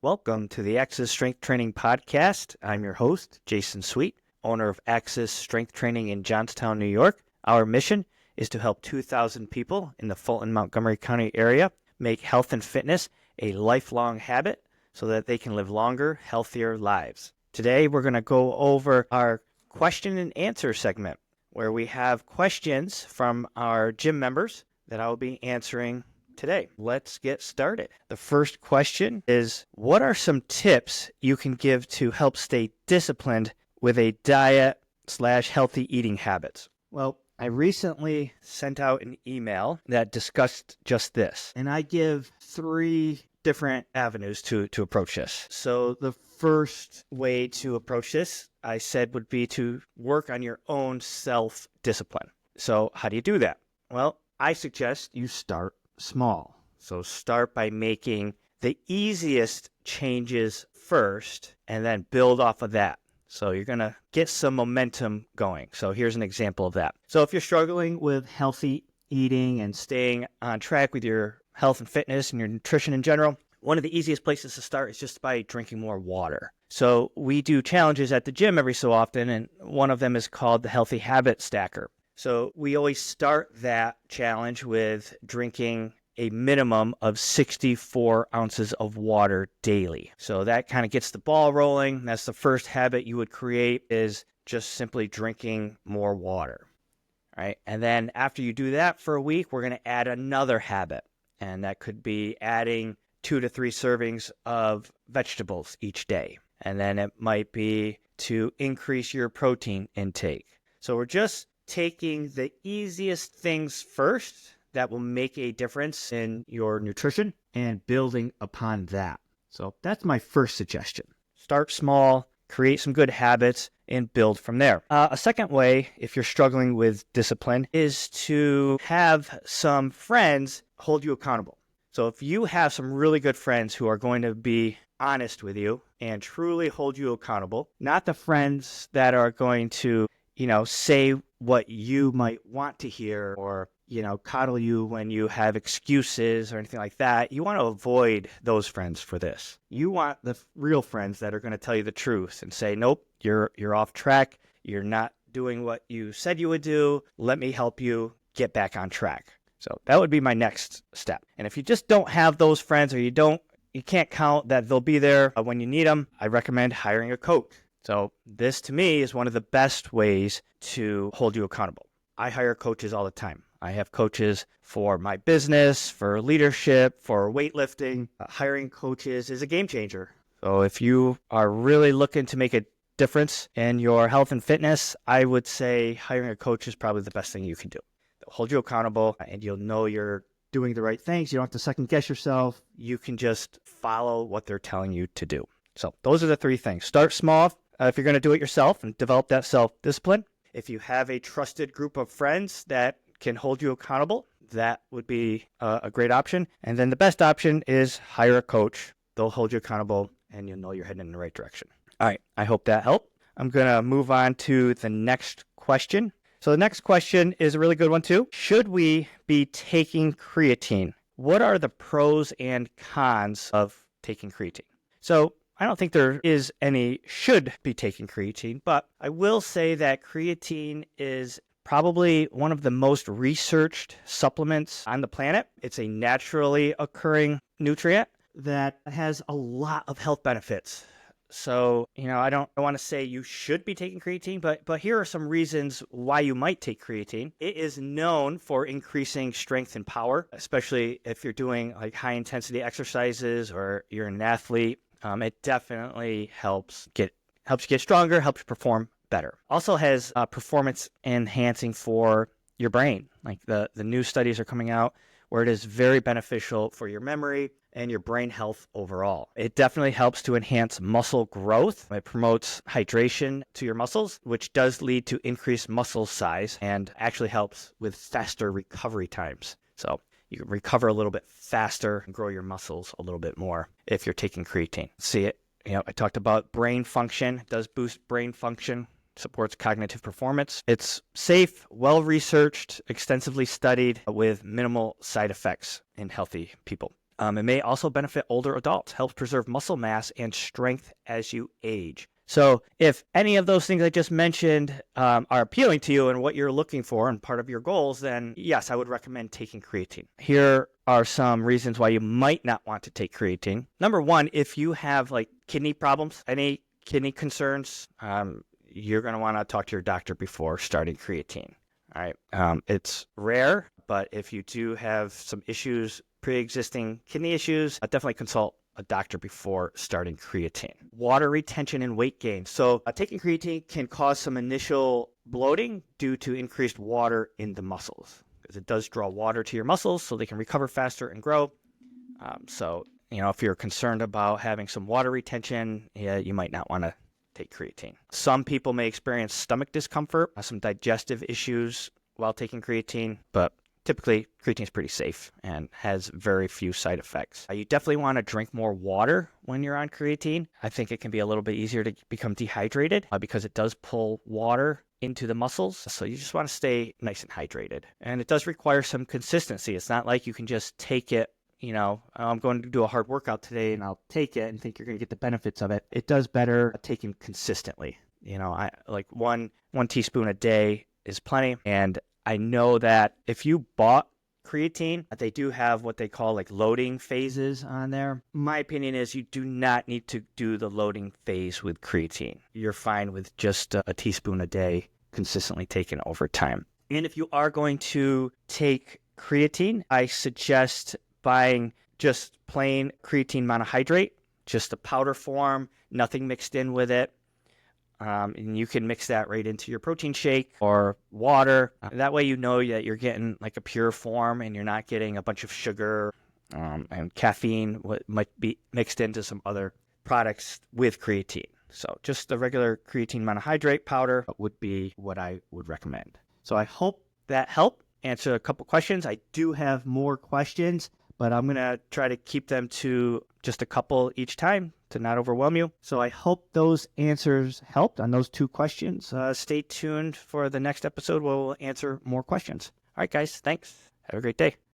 Welcome to the Axis Strength Training Podcast. I'm your host, Jason Sweet, owner of Axis Strength Training in Johnstown, New York. Our mission is to help 2,000 people in the Fulton, Montgomery County area make health and fitness a lifelong habit so that they can live longer, healthier lives. Today, we're going to go over our question and answer segment, where we have questions from our gym members that I will be answering today. Let's get started. The first question is, what are some tips you can give to help stay disciplined with a diet/healthy eating habits? Well, I recently sent out an email that discussed just this, and I give 3 different avenues to approach this. So the first way to approach this, I said, would be to work on your own self-discipline. So how do you do that? Well, I suggest you start small. So start by making the easiest changes first and then build off of that. So you're going to get some momentum going. So here's an example of that. So if you're struggling with healthy eating and staying on track with your health and fitness and your nutrition in general, one of the easiest places to start is just by drinking more water. So we do challenges at the gym every so often, and one of them is called the Healthy Habit Stacker. So we always start that challenge with drinking a minimum of 64 ounces of water daily. So that kind of gets the ball rolling. That's the first habit you would create, is just simply drinking more water. All right. And then after you do that for a week, we're going to add another habit. And that could be adding 2 to 3 servings of vegetables each day. And then it might be to increase your protein intake. So we're just taking the easiest things first that will make a difference in your nutrition and building upon that. So that's my first suggestion. Start small, create some good habits, and build from there. A second way, if you're struggling with discipline, is to have some friends hold you accountable. So if you have some really good friends who are going to be honest with you and truly hold you accountable, not the friends that are going to say what you might want to hear or, coddle you when you have excuses or anything like that. You want to avoid those friends for this. You want the real friends that are going to tell you the truth and say, nope, you're off track. You're not doing what you said you would do. Let me help you get back on track. So that would be my next step. And if you just don't have those friends, or you can't count that they'll be there when you need them, I recommend hiring a coach. So this, to me, is one of the best ways to hold you accountable. I hire coaches all the time. I have coaches for my business, for leadership, for weightlifting. Hiring coaches is a game changer. So if you are really looking to make a difference in your health and fitness, I would say hiring a coach is probably the best thing you can do. They'll hold you accountable, and you'll know you're doing the right things. You don't have to second guess yourself. You can just follow what they're telling you to do. So those are the 3 things. Start small. If you're going to do it yourself, and develop that self-discipline. If you have a trusted group of friends that can hold you accountable, that would be a great option. And then the best option is hire a coach. They'll hold you accountable, and you'll know you're heading in the right direction. All right, I hope that helped. I'm going to move on to the next question. So the next question is a really good one too. Should we be taking creatine? What are the pros and cons of taking creatine? So I don't think there is any should be taking creatine, but I will say that creatine is probably one of the most researched supplements on the planet. It's a naturally occurring nutrient that has a lot of health benefits. So, I don't want to say you should be taking creatine, but here are some reasons why you might take creatine. It is known for increasing strength and power, especially if you're doing like high intensity exercises or you're an athlete. It definitely helps you get stronger, helps you perform better. Also has performance enhancing for your brain. Like the new studies are coming out where it is very beneficial for your memory and your brain health overall. It definitely helps to enhance muscle growth. It promotes hydration to your muscles, which does lead to increased muscle size and actually helps with faster recovery times. So you can recover a little bit faster and grow your muscles a little bit more if you're taking creatine. See it? I talked about brain function. It does boost brain function, supports cognitive performance. It's safe, well-researched, extensively studied with minimal side effects in healthy people. It may also benefit older adults, helps preserve muscle mass and strength as you age. So if any of those things I just mentioned are appealing to you and what you're looking for and part of your goals, then yes, I would recommend taking creatine. Here are some reasons why you might not want to take creatine. Number one, if you have like kidney problems, any kidney concerns, you're going to want to talk to your doctor before starting creatine. All right. It's rare, but if you do have some issues, pre-existing kidney issues, definitely consult a doctor before starting creatine. Water retention and weight gain. So taking creatine can cause some initial bloating due to increased water in the muscles, because it does draw water to your muscles so they can recover faster and grow. So if you're concerned about having some water retention, you might not want to take creatine. Some people may experience stomach discomfort, some digestive issues while taking creatine, but typically, creatine is pretty safe and has very few side effects. You definitely want to drink more water when you're on creatine. I think it can be a little bit easier to become dehydrated because it does pull water into the muscles. So you just want to stay nice and hydrated. And it does require some consistency. It's not like you can just take it, I'm going to do a hard workout today and I'll take it and think you're going to get the benefits of it. It does better taking consistently. I like one teaspoon a day is plenty. And I know that if you bought creatine, they do have what they call like loading phases on there. My opinion is you do not need to do the loading phase with creatine. You're fine with just a teaspoon a day consistently taken over time. And if you are going to take creatine, I suggest buying just plain creatine monohydrate, just the powder form, nothing mixed in with it. And you can mix that right into your protein shake or water. That way you know that you're getting like a pure form and you're not getting a bunch of sugar and caffeine, what might be mixed into some other products with creatine. So just the regular creatine monohydrate powder would be what I would recommend. So I hope that helped answer a couple questions. I do have more questions, but I'm going to try to keep them to just a couple each time to not overwhelm you. So I hope those answers helped on those two questions. Stay tuned for the next episode where we'll answer more questions. All right, guys, thanks. Have a great day.